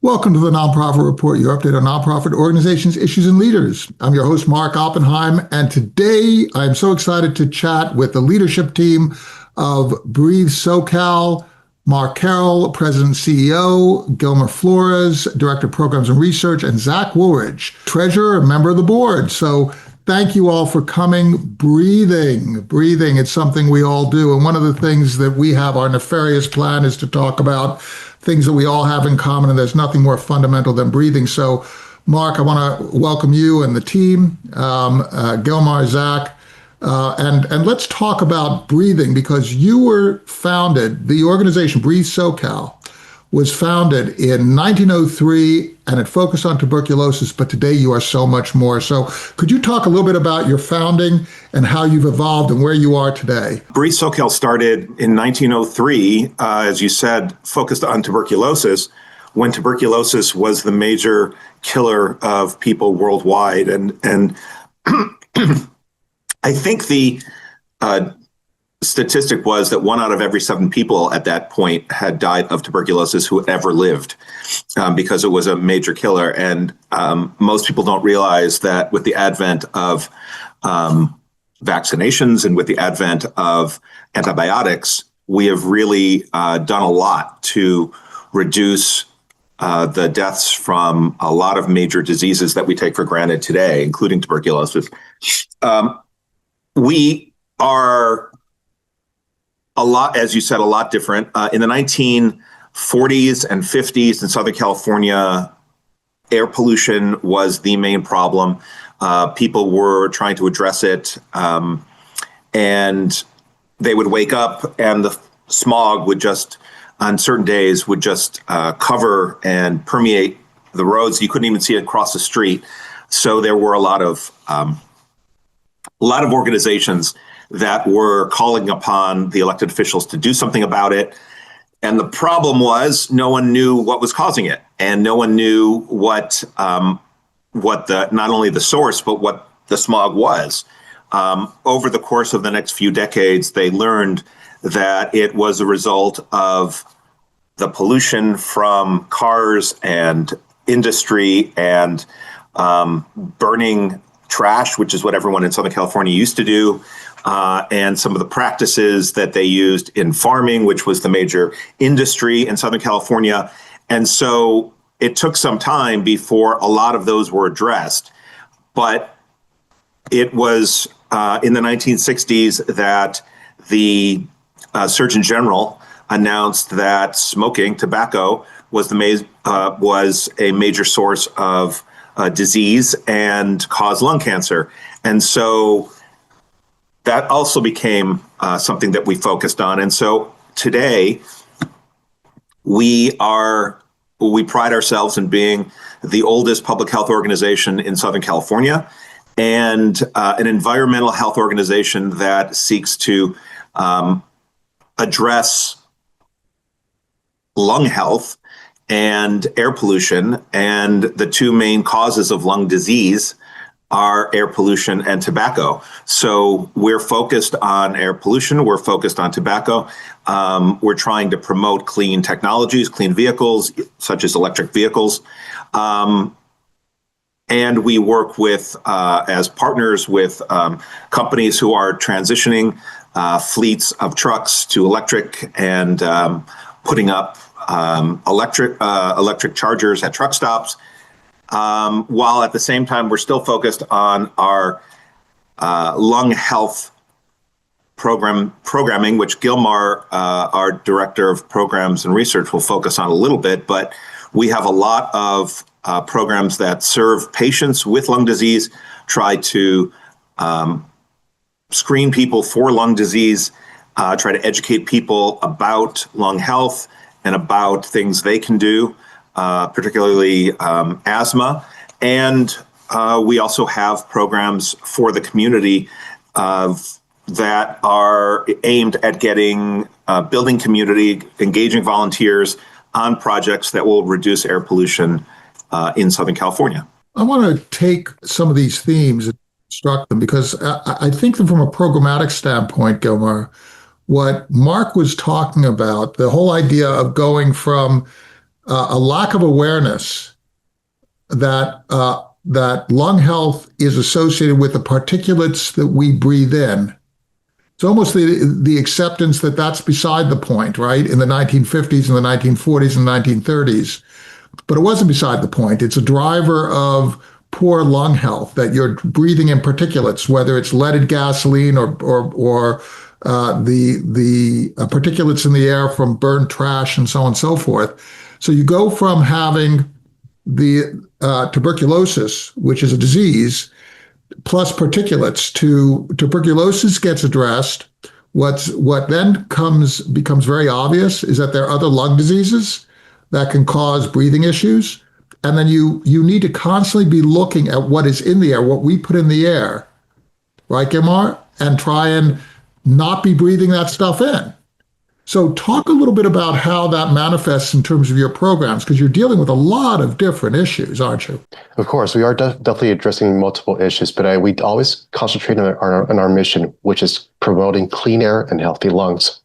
Welcome to the Nonprofit Report, your update on nonprofit organizations, issues, and leaders. I'm your host, Marc Oppenheim, and today I'm so excited to chat with the leadership team of Breathe SoCal, Marc Carrel, President and CEO, Gilmar Flores, Director of Programs and Research, and Zach Woolridge, Treasurer and member of the board. So thank you all for coming. Breathing, it's something we all do. And one of the things that we have, our nefarious plan, is to talk about things that we all have in common, and there's nothing more fundamental than breathing. So, Marc, I want to welcome you and the team, Gilmar, Zach, and let's talk about breathing, because you were founded, the organization Breathe SoCal was founded in 1903, and it focused on tuberculosis, but today you are so much more. So could you talk a little bit about your founding and how you've evolved and where you are today? Breathe SoCal started in 1903, as you said, focused on tuberculosis, when tuberculosis was the major killer of people worldwide. And I think the statistic was that 1 out of every 7 people at that point had died of tuberculosis who ever lived, because it was a major killer. And most people don't realize that with the advent of vaccinations and with the advent of antibiotics, we have really done a lot to reduce the deaths from a lot of major diseases that we take for granted today, including tuberculosis. We are a lot, as you said, a lot different. In the 1940s and 50s in Southern California, air pollution was the main problem. People were trying to address it, and they would wake up and the smog would just, on certain days, would just cover and permeate the roads. You couldn't even see it across the street. So there were a lot of organizations that were calling upon the elected officials to do something about it. And the problem was no one knew what was causing it. And no one knew what the, not only the source, but what the smog was. Over the course of the next few decades, they learned that it was a result of the pollution from cars and industry and burning trash, which is what everyone in Southern California used to do, and some of the practices that they used in farming, which was the major industry in Southern California. And so it took some time before a lot of those were addressed. But it was in the 1960s that the Surgeon General announced that smoking, tobacco, was a major source of disease and caused lung cancer. And so that also became something that we focused on. And so today we pride ourselves in being the oldest public health organization in Southern California, and an environmental health organization that seeks to address lung health and air pollution. And the 2 main causes of lung disease are air pollution and tobacco. So we're focused on air pollution. We're focused on tobacco. We're trying to promote clean technologies, clean vehicles, such as electric vehicles. And we work with, as partners with companies who are transitioning fleets of trucks to electric and putting up electric chargers at truck stops. While at the same time, we're still focused on our lung health programming, which Gilmar, our Director of Programs and Research, will focus on a little bit. But we have a lot of programs that serve patients with lung disease, try to screen people for lung disease, try to educate people about lung health and about things they can do, particularly asthma. And we also have programs for the community that are aimed at building community, engaging volunteers on projects that will reduce air pollution in Southern California. I want to take some of these themes and construct them, because I think that from a programmatic standpoint, Gilmar, what Marc was talking about, the whole idea of going from a lack of awareness that lung health is associated with the particulates that we breathe in. It's almost the acceptance that that's beside the point, right? In the 1950s and the 1940s and 1930s. But it wasn't beside the point. It's a driver of poor lung health, that you're breathing in particulates, whether it's leaded gasoline or the particulates in the air from burned trash and so on and so forth. So you go from having the tuberculosis, which is a disease, plus particulates, to tuberculosis gets addressed. What then becomes very obvious is that there are other lung diseases that can cause breathing issues. And then you need to constantly be looking at what is in the air, what we put in the air, right, Gilmar? And try and not be breathing that stuff in. So talk a little bit about how that manifests in terms of your programs, because you're dealing with a lot of different issues, aren't you? Of course, we are definitely addressing multiple issues, but we always concentrate on our mission, which is promoting clean air and healthy lungs.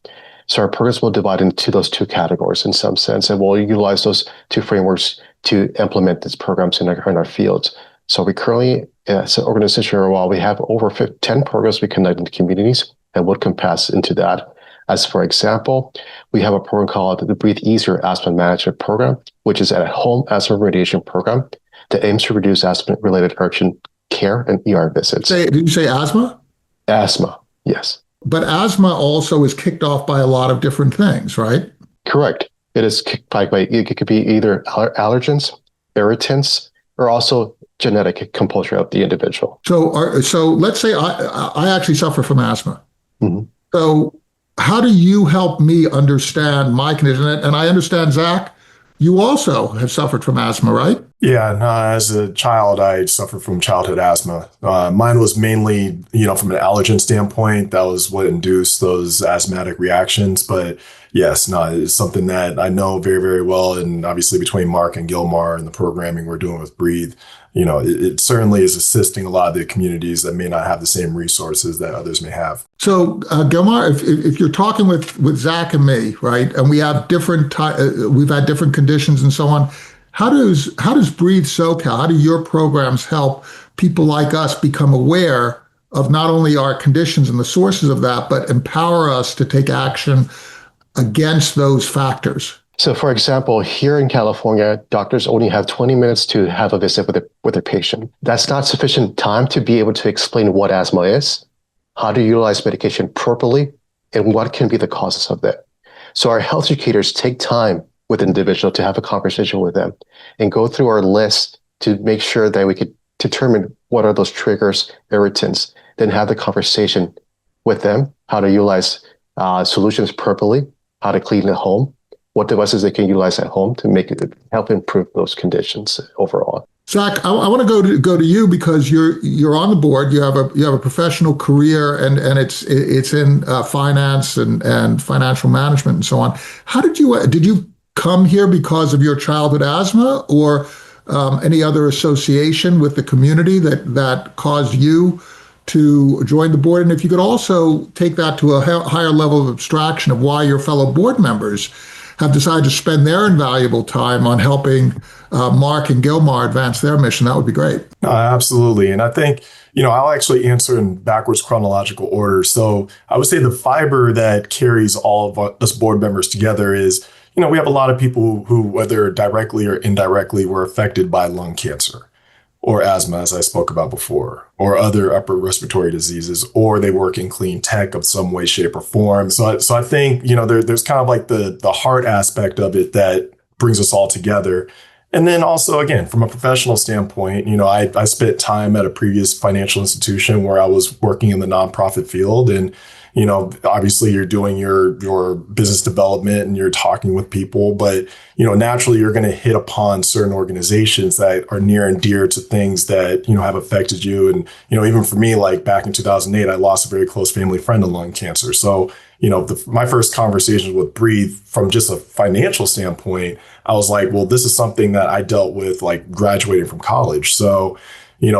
So our programs will divide into those two categories in some sense, and we'll utilize those two frameworks to implement these programs in our fields. So we currently, as an organization, while we have over 10 programs we conduct in the communities and would compass into that. As for example, we have a program called the Breathe Easier Asthma Management Program, which is a home asthma remediation program that aims to reduce asthma-related urgent care and ER visits. Did you say asthma? Asthma, yes. But asthma also is kicked off by a lot of different things, right? Correct. It is kicked by it could be either allergens, irritants, or also genetic composure of the individual. So let's say I actually suffer from asthma. Mm-hmm. So how do you help me understand my condition? And I understand, Zach, you also have suffered from asthma, right? Yeah, no, as a child, I suffered from childhood asthma. Mine was mainly, from an allergen standpoint, that was what induced those asthmatic reactions. But yes, no, it's something that I know very, very well. And obviously between Marc and Gilmar and the programming we're doing with Breathe, it certainly is assisting a lot of the communities that may not have the same resources that others may have. So, Gilmar, if you're talking with Zach and me, right, and we have we've had different conditions and so on, how does Breathe SoCal, how do your programs help people like us become aware of not only our conditions and the sources of that, but empower us to take action against those factors? So, for example, here in California, doctors only have 20 minutes to have a visit with their patient. That's not sufficient time to be able to explain what asthma is, how to utilize medication properly, and what can be the causes of that. So our health educators take time with an individual to have a conversation with them and go through our list to make sure that we could determine what are those triggers, irritants, then have the conversation with them, how to utilize solutions properly, how to clean at home, what devices they can utilize at home to help improve those conditions overall. Zach, I want to go to you because you're on the board. You have a professional career and it's in finance and financial management and so on. How did you come here because of your childhood asthma or any other association with the community that caused you to join the board? And if you could also take that to a higher level of abstraction of why your fellow board members have decided to spend their invaluable time on helping Marc and Gilmar advance their mission, that would be great. Absolutely. And I think, I'll actually answer in backwards chronological order. So I would say the fiber that carries all of us board members together is, we have a lot of people who, whether directly or indirectly, were affected by lung cancer or asthma, as I spoke about before, or other upper respiratory diseases, or they work in clean tech of some way, shape, or form. So I think, there's kind of like the heart aspect of it that brings us all together. And then also, again, from a professional standpoint, I spent time at a previous financial institution where I was working in the nonprofit field. And, obviously you're doing your business development and you're talking with people, but, naturally you're going to hit upon certain organizations that are near and dear to things that, have affected you. And, even for me, like back in 2008, I lost a very close family friend to lung cancer. So, my first conversations with Breathe from just a financial standpoint, I was like, well, this is something that I dealt with like graduating from college. So,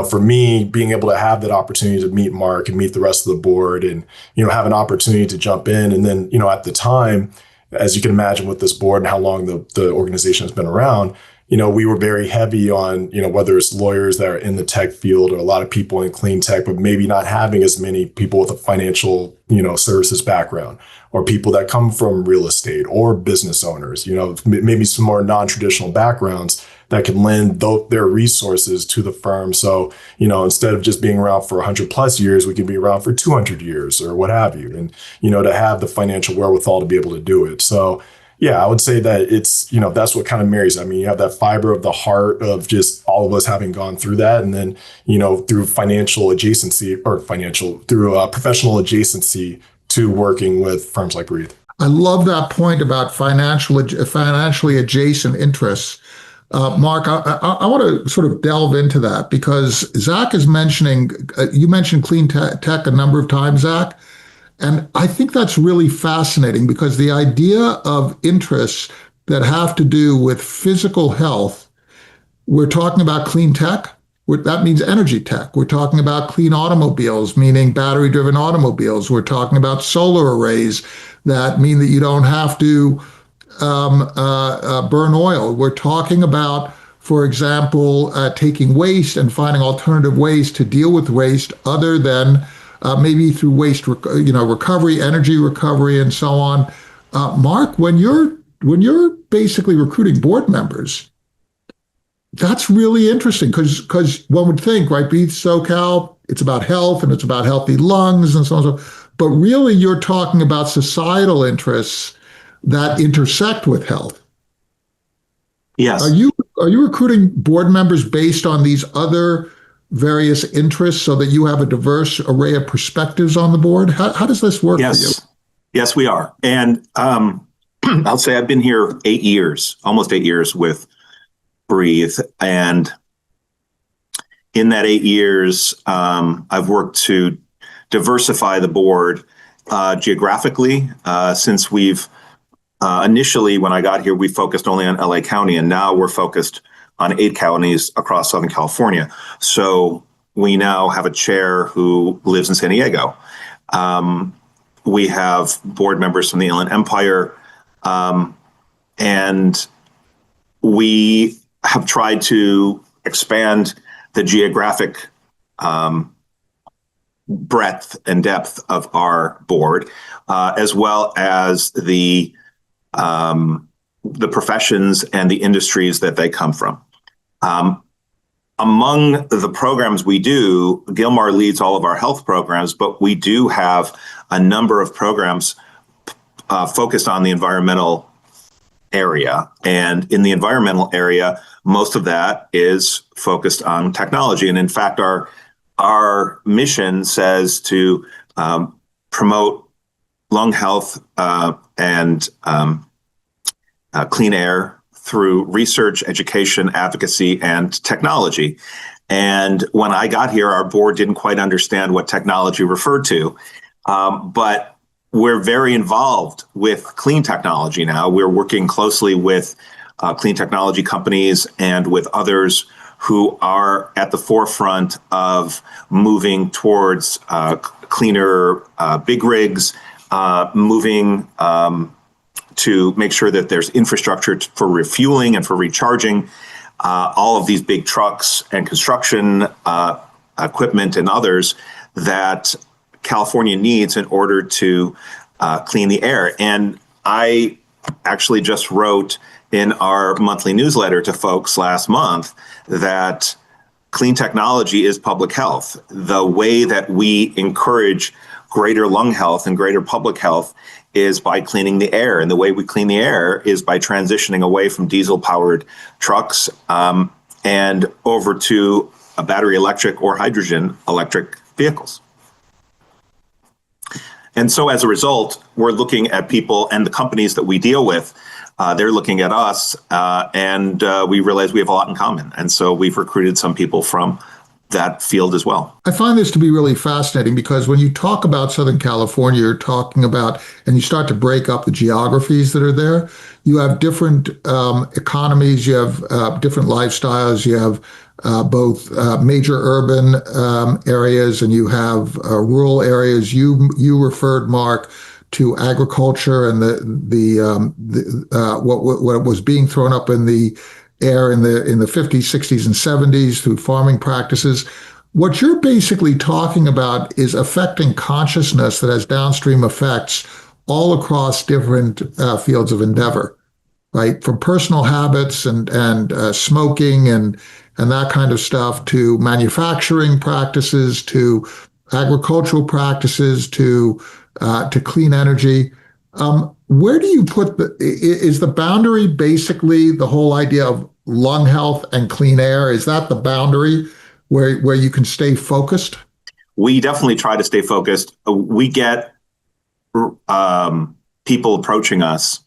for me, being able to have that opportunity to meet Marc and meet the rest of the board and, have an opportunity to jump in. And then, at the time, as you can imagine with this board and how long the organization has been around, we were very heavy on, whether it's lawyers that are in the tech field or a lot of people in clean tech, but maybe not having as many people with a financial, services background, or people that come from real estate or business owners, maybe some more non-traditional backgrounds that can lend their resources to the firm. So, instead of just being around for 100 plus years, we can be around for 200 years or what have you. And, to have the financial wherewithal to be able to do it. So, yeah, I would say that it's, that's what kind of marries. I mean, you have that fiber of the heart of just all of us having gone through that. And then, through professional adjacency to working with firms like Breathe. I love that point about financially adjacent interests. Marc, I want to sort of delve into that because Zach is mentioning, you mentioned clean tech a number of times, Zach. And I think that's really fascinating because the idea of interests that have to do with physical health, we're talking about clean tech. That means energy tech. We're talking about clean automobiles, meaning battery-driven automobiles. We're talking about solar arrays that mean that you don't have to burn oil. We're talking about, for example, taking waste and finding alternative ways to deal with waste other than maybe through waste, recovery, energy recovery, and so on. Marc, when you're basically recruiting board members, that's really interesting because one would think, right, Breathe SoCal, it's about health and it's about healthy lungs and so on and so forth. But really, you're talking about societal interests that intersect with health. Yes. Are you recruiting board members based on these other various interests so that you have a diverse array of perspectives on the board? How does this work for you? Yes, we are. And I'll say I've been here almost 8 years with Breathe. And in that 8 years, I've worked to diversify the board geographically since we've initially, when I got here, we focused only on LA County, and now we're focused on 8 counties across Southern California. So we now have a chair who lives in San Diego. We have board members from the Inland Empire. And we have tried to expand the geographic breadth and depth of our board, as well as the professions and the industries that they come from. Among the programs we do, Gilmar leads all of our health programs, but we do have a number of programs focused on the environmental area. And in the environmental area, most of that is focused on technology. And in fact, our mission says to promote lung health and clean air through research, education, advocacy, and technology. And when I got here, our board didn't quite understand what technology referred to, but we're very involved with clean technology now. We're working closely with clean technology companies and with others who are at the forefront of moving towards cleaner big rigs, moving to make sure that there's infrastructure for refueling and for recharging all of these big trucks and construction equipment and others that California needs in order to clean the air. And I actually just wrote in our monthly newsletter to folks last month that clean technology is public health. The way that we encourage greater lung health and greater public health is by cleaning the air. And the way we clean the air is by transitioning away from diesel-powered trucks and over to a battery electric or hydrogen electric vehicles. And so as a result, we're looking at people and the companies that we deal with. They're looking at us and we realize we have a lot in common. And so we've recruited some people from that field as well. I find this to be really fascinating because when you talk about Southern California, you're talking about, and you start to break up the geographies that are there, you have different economies, you have different lifestyles, you have both major urban areas and you have rural areas. You referred, Marc, to agriculture and what was being thrown up in the air in the 50s, 60s, and 70s through farming practices. What you're basically talking about is affecting consciousness that has downstream effects all across different fields of endeavor, right? From personal habits and smoking and that kind of stuff to manufacturing practices to agricultural practices to clean energy. Where do you put is the boundary basically the whole idea of lung health and clean air? Is that the boundary where you can stay focused? We definitely try to stay focused. We get people approaching us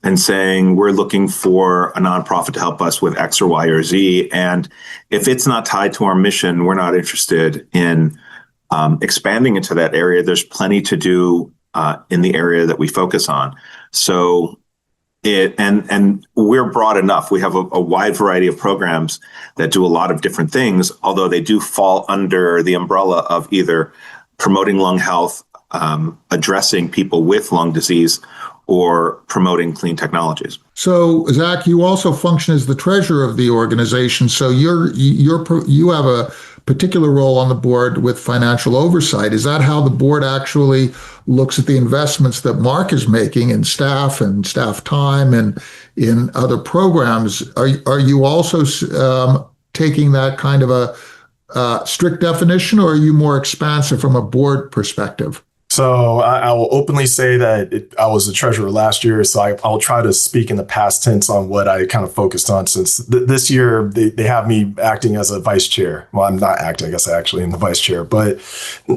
and saying, we're looking for a nonprofit to help us with X or Y or Z. And if it's not tied to our mission, we're not interested in expanding into that area. There's plenty to do in the area that we focus on. So and we're broad enough. We have a wide variety of programs that do a lot of different things, although they do fall under the umbrella of either promoting lung health, addressing people with lung disease, or promoting clean technologies. So, Zach, you also function as the treasurer of the organization. So you have a particular role on the board with financial oversight. Is that how the board actually looks at the investments that Marc is making in staff and staff time and in other programs? Are you also taking that kind of a strict definition, or are you more expansive from a board perspective? So I will openly say that I was the treasurer last year, so I'll try to speak in the past tense on what I kind of focused on, since this year they have me acting as a vice chair. Well, I'm not acting, I guess I actually am the vice chair. But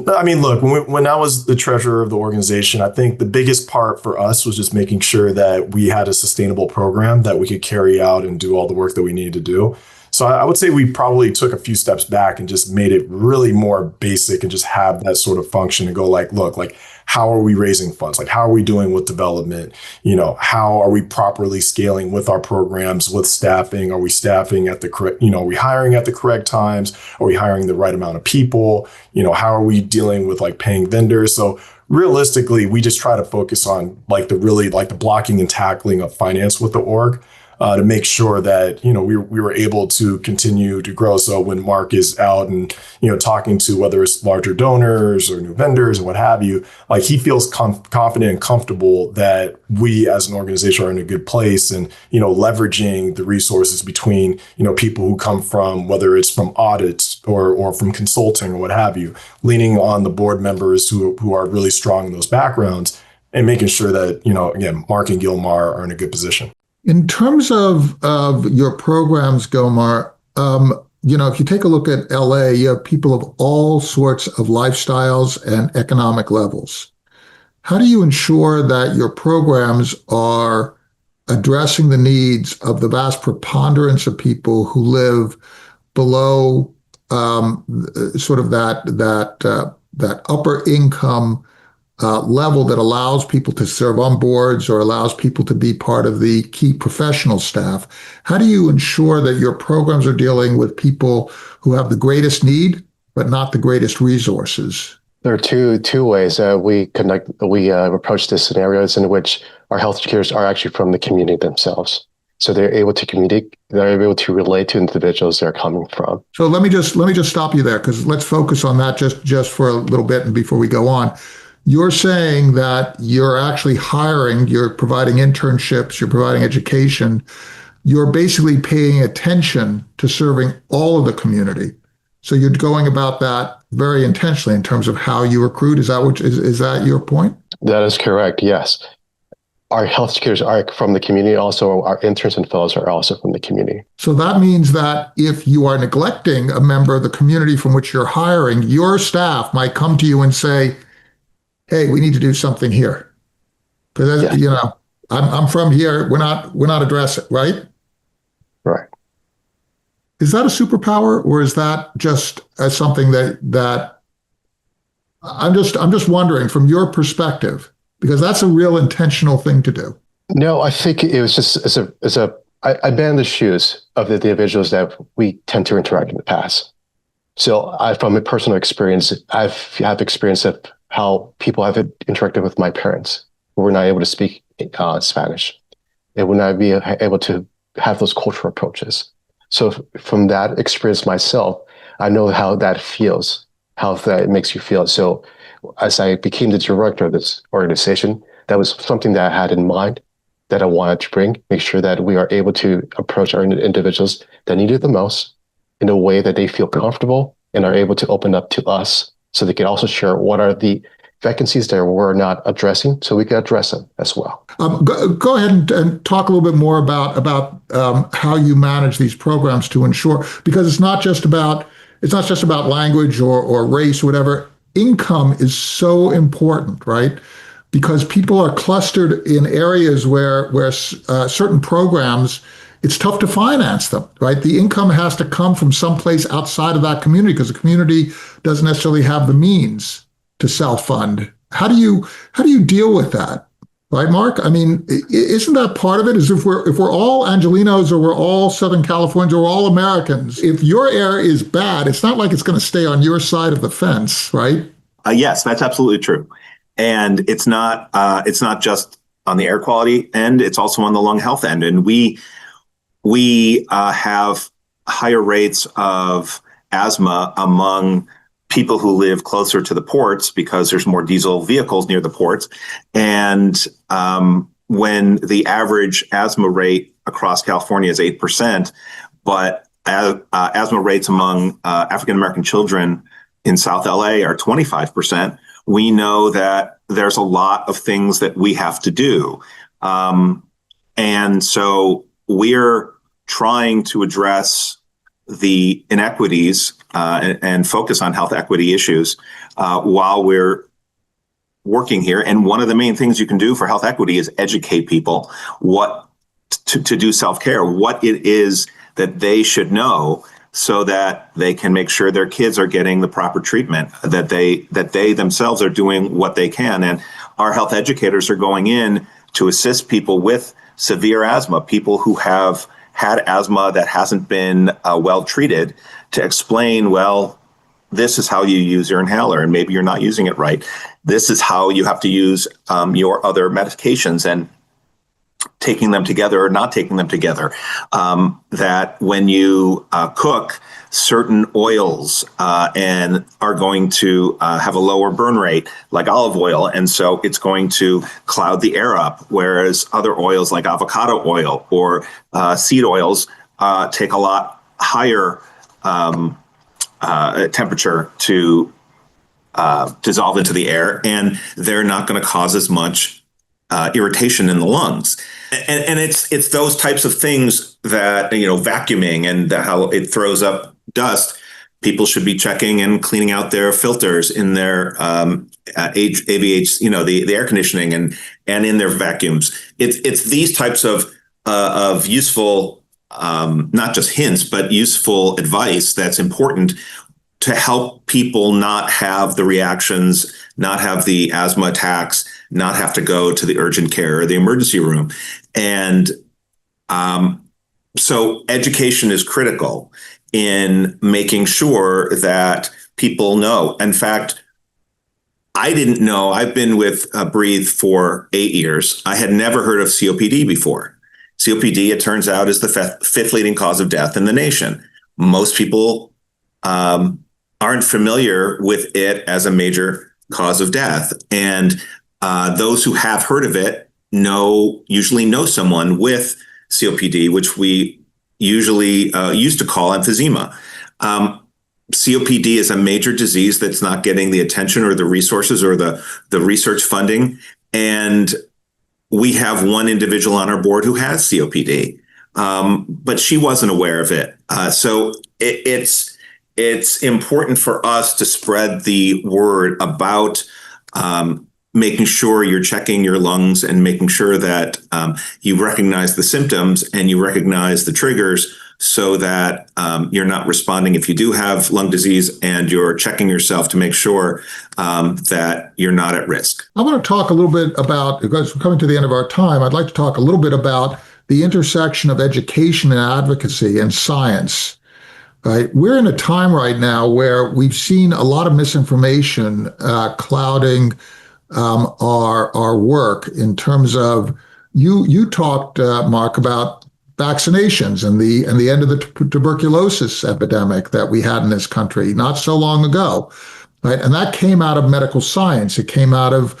I mean, look, when I was the treasurer of the organization, I think the biggest part for us was just making sure that we had a sustainable program that we could carry out and do all the work that we needed to do. So I would say we probably took a few steps back and just made it really more basic and just have that sort of function and go like, look, like, how are we raising funds? Like, how are we doing with development? You know, how are we properly scaling with our programs, with staffing? Are we staffing at the correct, are we hiring at the correct times? Are we hiring the right amount of people? How are we dealing with like paying vendors? So realistically, we just try to focus on like the blocking and tackling of finance with the org. To make sure that, we were able to continue to grow. So when Marc is out and, talking to whether it's larger donors or new vendors or what have you, like he feels confident and comfortable that we as an organization are in a good place and, leveraging the resources between, people who come from, whether it's from audits or from consulting or what have you, leaning on the board members who are really strong in those backgrounds and making sure that, again, Marc and Gilmar are in a good position. In terms of your programs, Gilmar, if you take a look at LA, you have people of all sorts of lifestyles and economic levels. How do you ensure that your programs are addressing the needs of the vast preponderance of people who live below sort of that upper income level that allows people to serve on boards or allows people to be part of the key professional staff? How do you ensure that your programs are dealing with people who have the greatest need, but not the greatest resources? There are two ways we approach this scenarios in which our health educators are actually from the community themselves. So they're able to communicate, they're able to relate to individuals they're coming from. So let me just stop you there, because let's focus on that just for a little bit and before we go on. You're saying that you're actually hiring, you're providing internships, you're providing education, you're basically paying attention to serving all of the community. So you're going about that very intentionally in terms of how you recruit. Is that your point? That is correct, yes. Our health educators are from the community. Also, our interns and fellows are also from the community. So that means that if you are neglecting a member of the community from which you're hiring, your staff might come to you and say, hey, we need to do something here. Because, I'm from here. We're not addressing, right? Right. Is that a superpower, or is that just something that I'm just wondering from your perspective, because that's a real intentional thing to do. No, I think it was just I've been in the shoes of the individuals that we tend to interact in the past. So from a personal experience, I've experience of how people have interacted with my parents who were not able to speak Spanish. They would not be able to have those cultural approaches. So from that experience myself, I know how that feels, how that makes you feel. So as I became the director of this organization, that was something that I had in mind that I wanted to bring, make sure that we are able to approach our individuals that need it the most in a way that they feel comfortable and are able to open up to us so they can also share what are the vacancies that we're not addressing so we can address them as well. Go ahead and talk a little bit more about how you manage these programs to ensure, because it's not just about language or race or whatever. Income is so important, right? Because people are clustered in areas where certain programs, it's tough to finance them, right? The income has to come from someplace outside of that community because the community doesn't necessarily have the means to self-fund. How do you deal with that, right, Marc? I mean, isn't that part of it? Is if we're all Angelinos or we're all Southern Californians or we're all Americans, if your air is bad, it's not like it's going to stay on your side of the fence, right? Yes, that's absolutely true. And it's not just on the air quality end, it's also on the lung health end. And we have higher rates of asthma among people who live closer to the ports because there's more diesel vehicles near the ports. And when the average asthma rate across California is 8%, but asthma rates among African-American children in South LA are 25%, we know that there's a lot of things that we have to do. And so we're trying to address the inequities and focus on health equity issues while we're working here. And one of the main things you can do for health equity is educate people what to do self-care, what it is that they should know so that they can make sure their kids are getting the proper treatment, that they themselves are doing what they can. And our health educators are going in to assist people with severe asthma, people who have had asthma that hasn't been well treated, to explain, well, this is how you use your inhaler, and maybe you're not using it right. This is how you have to use your other medications, and taking them together or not taking them together. That when you cook, certain oils and are going to have a lower burn rate, like olive oil, and so it's going to cloud the air up, whereas other oils like avocado oil or seed oils take a lot higher temperature to dissolve into the air, and they're not going to cause as much irritation in the lungs. And it's those types of things that, vacuuming and how it throws up dust. People should be checking and cleaning out their filters in their AVH, the air conditioning and in their vacuums. It's these types of useful, not just hints, but useful advice that's important to help people not have the reactions, not have the asthma attacks, not have to go to the urgent care or the emergency room. And so education is critical in making sure that people know. In fact, I didn't know. I've been with Breathe for 8 years. I had never heard of COPD before. COPD, it turns out, is the fifth leading cause of death in the nation. Most people aren't familiar with it as a major cause of death. And those who have heard of it usually know someone with COPD, which we usually used to call emphysema. COPD is a major disease that's not getting the attention or the resources or the research funding. And we have one individual on our board who has COPD, but she wasn't aware of it. So it's important for us to spread the word about making sure you're checking your lungs and making sure that you recognize the symptoms and you recognize the triggers so that you're not responding if you do have lung disease, and you're checking yourself to make sure that you're not at risk. I want to talk a little bit about, because we're coming to the end of our time, I'd like to talk a little bit about the intersection of education and advocacy and science. right? We're in a time right now where we've seen a lot of misinformation clouding our work in terms of you talked, Mark, about vaccinations and the end of the tuberculosis epidemic that we had in this country not so long ago, right? And that came out of medical science. It came out of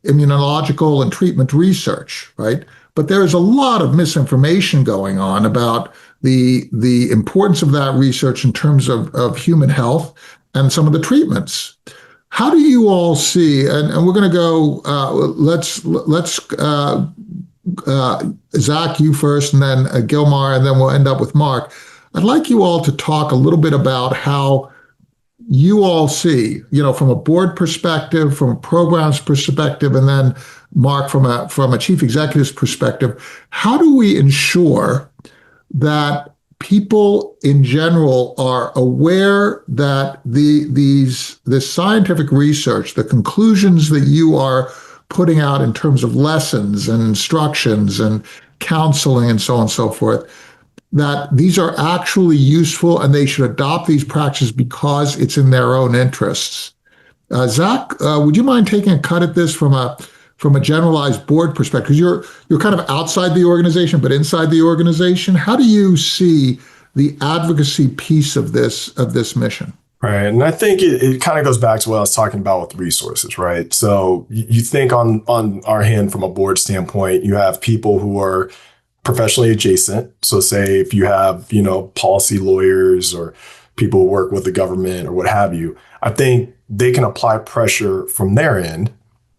immunological and treatment research, right? But there's a lot of misinformation going on about the importance of that research in terms of human health and some of the treatments. How do you all see, and we're going to go, let's Zach, you first, and then Gilmar, and then we'll end up with Mark. I'd like you all to talk a little bit about how you all see, from a board perspective, from a programs perspective, and then Mark from a chief executive's perspective, how do we ensure that people in general are aware that this scientific research, the conclusions that you are putting out in terms of lessons and instructions and counseling and so on and so forth, that these are actually useful and they should adopt these practices because it's in their own interests? Zach, would you mind taking a cut at this from a generalized board perspective? You're kind of outside the organization, but inside the organization. How do you see the advocacy piece of this mission? Right. And I think it kind of goes back to what I was talking about with resources, right? So you think on our hand from a board standpoint, you have people who are professionally adjacent. So say if you have, policy lawyers or people who work with the government or what have you, I think they can apply pressure from their end,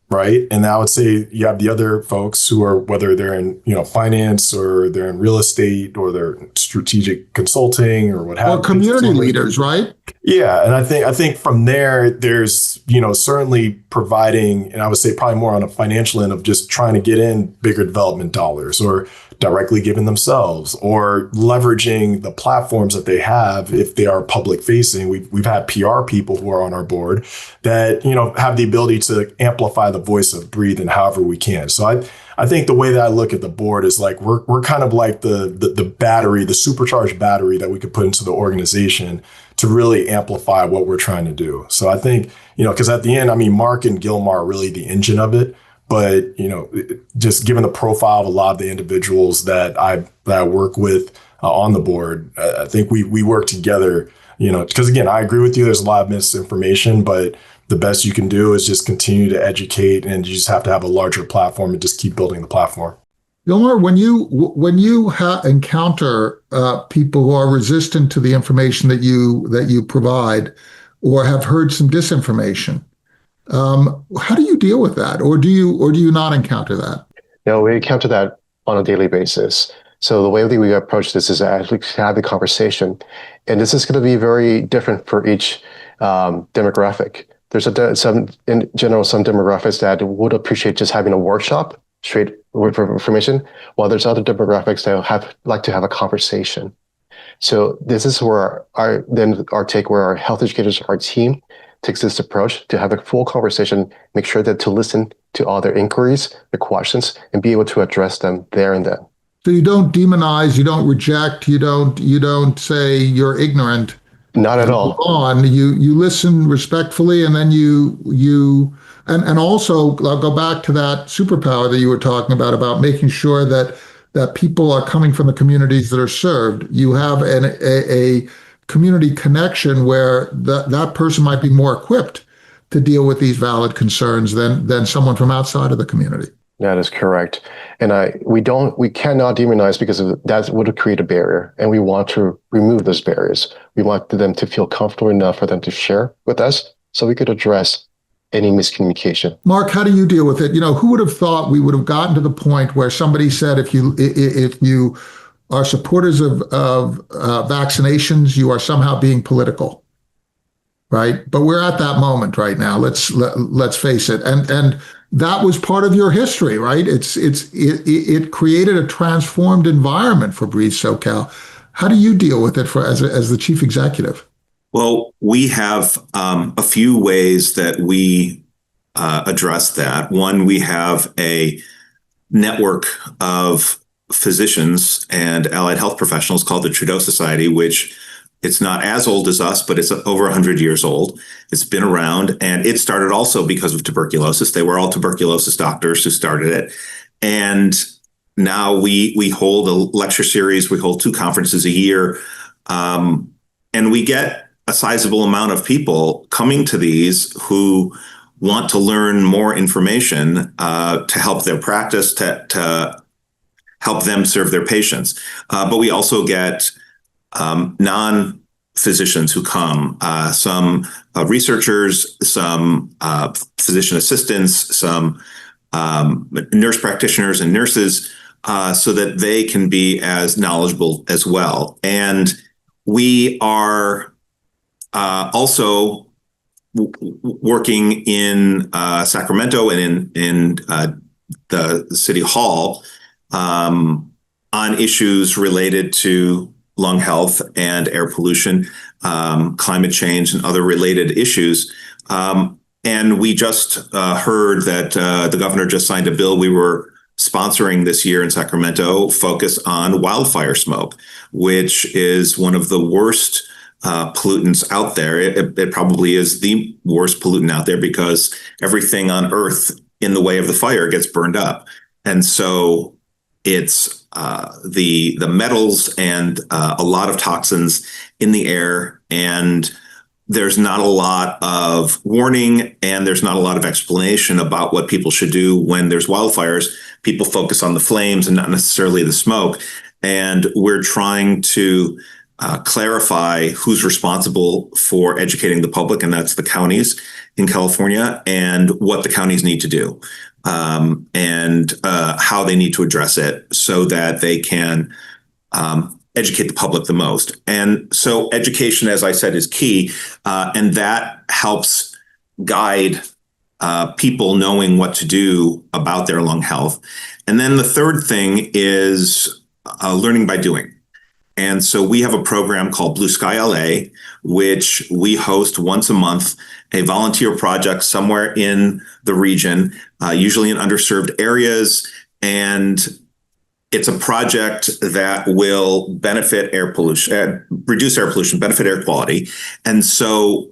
right? And I would say you have the other folks who are, whether they're in, finance or they're in real estate or they're in strategic consulting or what have you. Or community leaders, right? Yeah. And I think from there, there's, certainly providing, and I would say probably more on a financial end of just trying to get in bigger development dollars or directly giving themselves or leveraging the platforms that they have if they are public facing. We've had PR people who are on our board that, have the ability to amplify the voice of Breathe in however we can. So I think the way that I look at the board is like we're kind of like the battery, the supercharged battery that we could put into the organization to really amplify what we're trying to do. So I think, because at the end, Marc and Gilmar are really the engine of it. But, just given the profile of a lot of the individuals that I work with on the board, I think we work together, because again, I agree with you. There's a lot of misinformation, but the best you can do is just continue to educate, and you just have to have a larger platform and just keep building the platform. Gilmar, when you encounter people who are resistant to the information that you provide or have heard some disinformation, how do you deal with that, or do you not encounter that? No, we encounter that on a daily basis. So the way that we approach this is actually have the conversation, and this is going to be very different for each demographic. There's some demographics that would appreciate just having a workshop straight with information, while there's other demographics that like to have a conversation. So this is where our health educators, our team, takes this approach to have a full conversation, make sure that to listen to all their inquiries, their questions, and be able to address them there and then. So you don't demonize, you don't reject, you don't say you're ignorant. Not at all. You listen respectfully, and then and also I'll go back to that superpower that you were talking about making sure that people are coming from the communities that are served. You have a community connection where that person might be more equipped to deal with these valid concerns than someone from outside of the community. That is correct. And we cannot demonize because that would create a barrier. And we want to remove those barriers. We want them to feel comfortable enough for them to share with us so we could address any miscommunication. Marc, how do you deal with it? Who would have thought we would have gotten to the point where somebody said, if you are supporters of vaccinations, you are somehow being political, right? But we're at that moment right now. Let's face it, and that was part of your history, right? It created a transformed environment for Breathe SoCal. How do you deal with it as the chief executive? Well, we have a few ways that we address that. One, we have a network of physicians and allied health professionals called the Trudeau Society, which It's not as old as us, but it's over 100 years old. It's been around, and it started also because of tuberculosis. They were all tuberculosis doctors who started it. And now we hold a lecture series. We hold 2 conferences a year. And we get a sizable amount of people coming to these who want to learn more information to help their practice, to help them serve their patients. But we also get non-physicians who come, some researchers, some physician assistants, some nurse practitioners and nurses, so that they can be as knowledgeable as well. And we are also working in Sacramento and in the City Hall on issues related to lung health and air pollution, climate change, and other related issues. And we just heard that the governor just signed a bill we were sponsoring this year in Sacramento, focus on wildfire smoke, which is one of the worst pollutants out there. It probably is the worst pollutant out there because everything on Earth in the way of the fire gets burned up. And so it's the metals and a lot of toxins in the air, and there's not a lot of warning and there's not a lot of explanation about what people should do when there's wildfires. People focus on the flames and not necessarily the smoke. And we're trying to clarify who's responsible for educating the public, and that's the counties in California, and what the counties need to do, and how they need to address it so that they can educate the public the most. And so education, as I said, is key, and that helps guide people knowing what to do about their lung health. And then the third thing is learning by doing. And so we have a program called Blue Sky LA, which we host once a month, a volunteer project somewhere in the region, usually in underserved areas. And it's a project that will benefit air pollution, reduce air pollution, benefit air quality. And so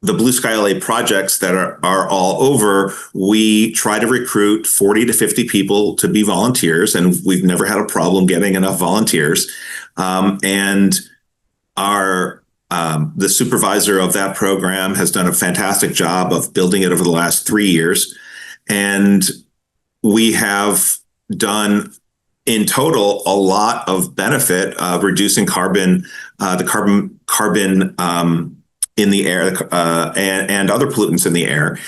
the Blue Sky LA projects that are all over, we try to recruit 40 to 50 people to be volunteers, and we've never had a problem getting enough volunteers. And the supervisor of that program has done a fantastic job of building it over the last 3 years. And we have done in total a lot of benefit of reducing carbon in the air and other pollutants in the air,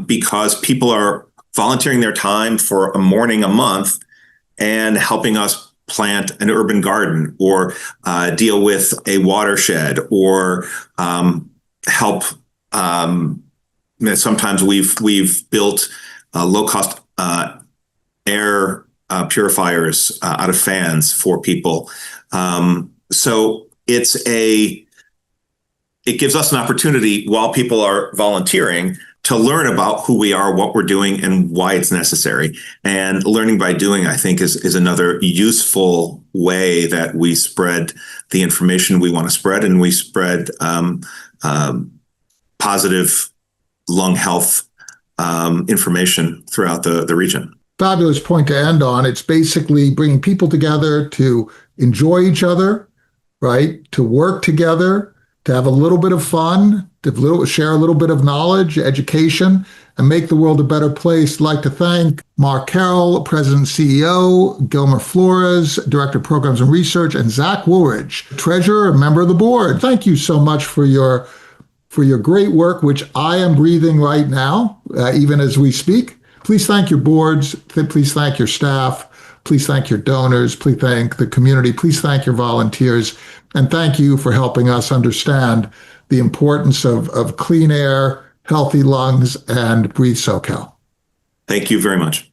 because people are volunteering their time for a morning a month and helping us plant an urban garden, or deal with a watershed, or help. Sometimes we've built low-cost air purifiers out of fans for people. So it gives us an opportunity while people are volunteering to learn about who we are, what we're doing, and why it's necessary. And learning by doing, I think, is another useful way that we spread the information we want to spread, and we spread positive lung health information throughout the region. Fabulous point to end on. It's basically bringing people together to enjoy each other, right? To work together, to have a little bit of fun, to share a little bit of knowledge, education, and make the world a better place. I'd like to thank Marc Carrel, President and CEO, Gilmar Flores, Director of Programs and Research, and Zach Woolridge, Treasurer and member of the board. Thank you so much for your great work, which I am breathing right now, even as we speak. Please thank your boards. Please thank your staff. Please thank your donors. Please thank the community. Please thank your volunteers. And thank you for helping us understand the importance of clean air, healthy lungs, and Breathe SoCal. Thank you very much.